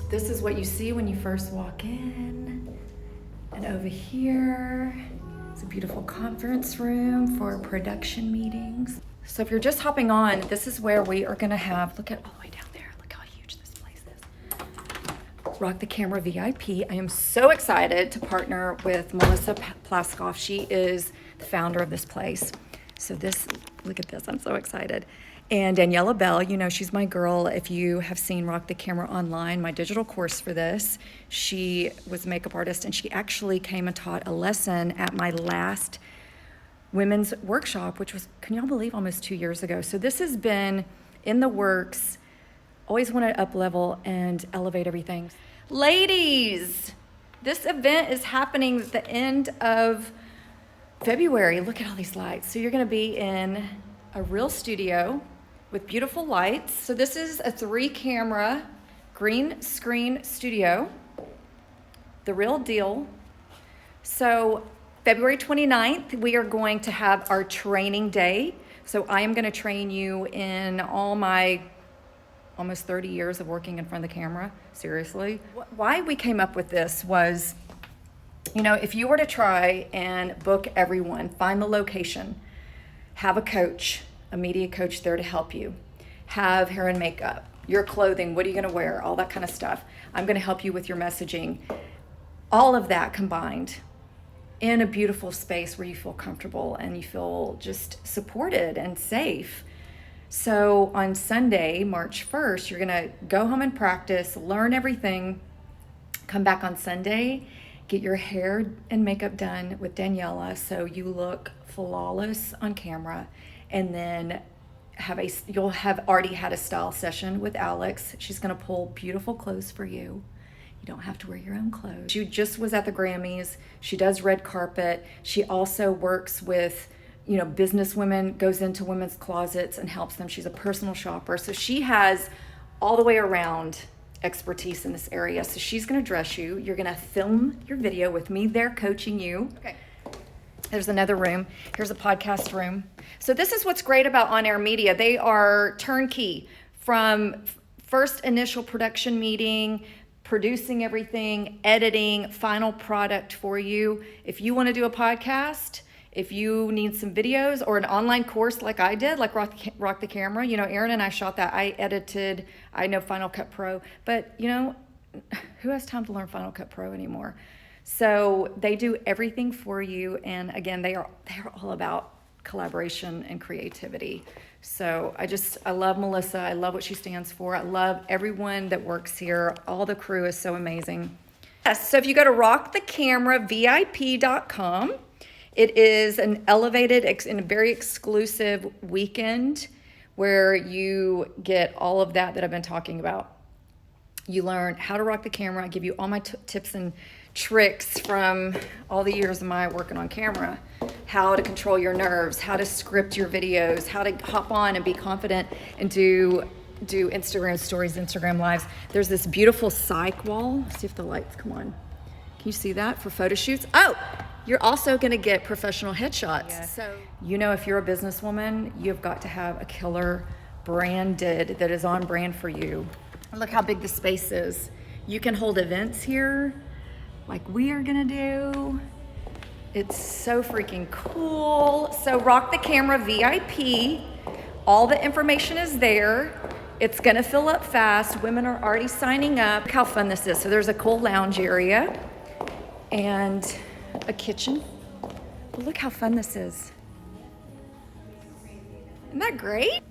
This is what you see when you first walk in. And over here, it's a beautiful conference room for production meetings. So if you're just hopping on, this is where we are gonna have, look at all the way down there. Look how huge this place is. Rock the Camera VIP. I am so excited to partner with Melissa Plaskoff. She is the founder of this place. So this, look at this, I'm so excited. And Daniela Bell, you know, she's my girl. If you have seen Rock the Camera online, my digital course for this, she was a makeup artist and she actually came and taught a lesson at my last women's workshop, which was, can y'all believe, almost 2 years ago. So this has been in the works. Always want to up level and elevate everything. Ladies, this event is happening at the end of February. Look at all these lights. So you're going to be in a real studio with beautiful lights. So this is a 3-camera green screen studio, the real deal. So February 29th, we are going to have our training day. So I am going to train you in all my almost 30 years of working in front of the camera, seriously. Why we came up with this was, you know, if you were to try and book everyone, find the location, have a coach, a media coach there to help you, have hair and makeup, your clothing, what are you gonna wear, all that kind of stuff. I'm gonna help you with your messaging. All of that combined in a beautiful space where you feel comfortable and you feel just supported and safe. So on Sunday, March 1st, you're gonna go home and practice, learn everything, come back on Sunday, get your hair and makeup done with Daniela so you look flawless on camera, and then you'll have already had a style session with Alex. She's gonna pull beautiful clothes for you. You don't have to wear your own clothes. She just was at the Grammys. She does red carpet. She also works with, you know, business women, goes into women's closets and helps them. She's a personal shopper. So she has all the way around expertise in this area. So she's gonna dress you. You're gonna film your video with me there coaching you. Okay. There's another room. Here's a podcast room. So this is what's great about on-air media. They are turnkey from first initial production meeting, producing everything, editing, final product for you. If you want to do a podcast, if you need some videos or an online course like I did, like Rock the Camera, you know, Erin and I shot that. I edited, I know Final Cut Pro, but you know, who has time to learn Final Cut Pro anymore? So they do everything for you. And again, they're all about collaboration and creativity. So I love Melissa. I love what she stands for. I love everyone that works here. All the crew is so amazing. Yes, so if you go to rockthecamera.vip.com, it is an elevated and very exclusive weekend where you get all of that I've been talking about. You learn how to rock the camera. I give you all my tips and tricks from all the years of my working on camera, how to control your nerves, how to script your videos, how to hop on and be confident and do Instagram stories, Instagram lives. There's this beautiful cyc wall. Let's see if the lights come on. Can you see that for photo shoots? Oh, you're also gonna get professional headshots. Yeah. So, you know, if you're a businesswoman, you've got to have a killer branded that is on brand for you. Look how big the space is. You can hold events here like we are gonna do. It's so freaking cool. So Rock the Camera VIP, all the information is there. It's gonna fill up fast. Women are already signing up. Look how fun this is. So there's a cool lounge area and a kitchen. But look how fun this is. Isn't that great?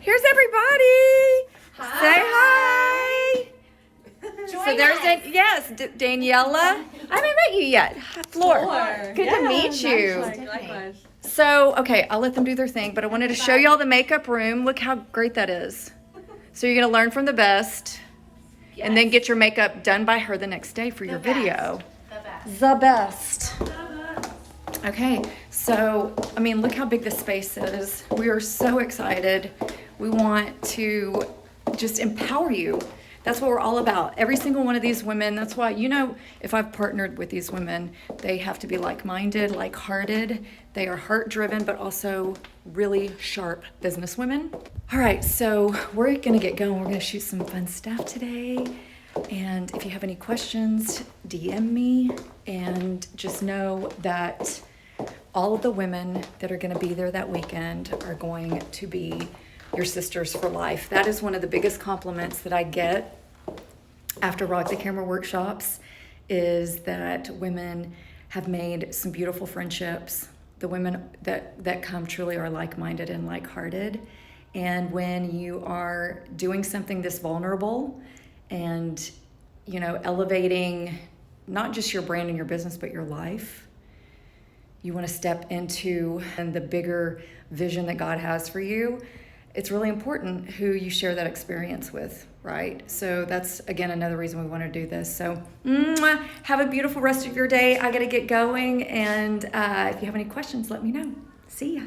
Here's everybody. Hi. Say hi. So there's Daniela. I haven't met you yet. Floor. Good to meet you. Likewise. So, okay, I'll let them do their thing, but I wanted to show y'all the makeup room. Look how great that is. So you're gonna learn from the best, and then get your makeup done by her the next day for your video. The best. Okay, so, I mean, look how big this space is. We are so excited. We want to just empower you. That's what we're all about. Every single one of these women, that's why, you know, if I've partnered with these women, they have to be like-minded, like-hearted. They are heart-driven, but also really sharp business women. All right, so we're gonna get going. We're gonna shoot some fun stuff today. And if you have any questions, DM me, and just know that all of the women that are going to be there that weekend are going to be your sisters for life. That is one of the biggest compliments that I get after Rock the Camera workshops, is that women have made some beautiful friendships. The women that come truly are like-minded and like-hearted. And when you are doing something this vulnerable and, elevating not just your brand and your business, but your life, you want to step into the bigger vision that God has for you, it's really important who you share that experience with, right? So that's, again, another reason we want to do this. So have a beautiful rest of your day. I got to get going. And if you have any questions, let me know. See ya.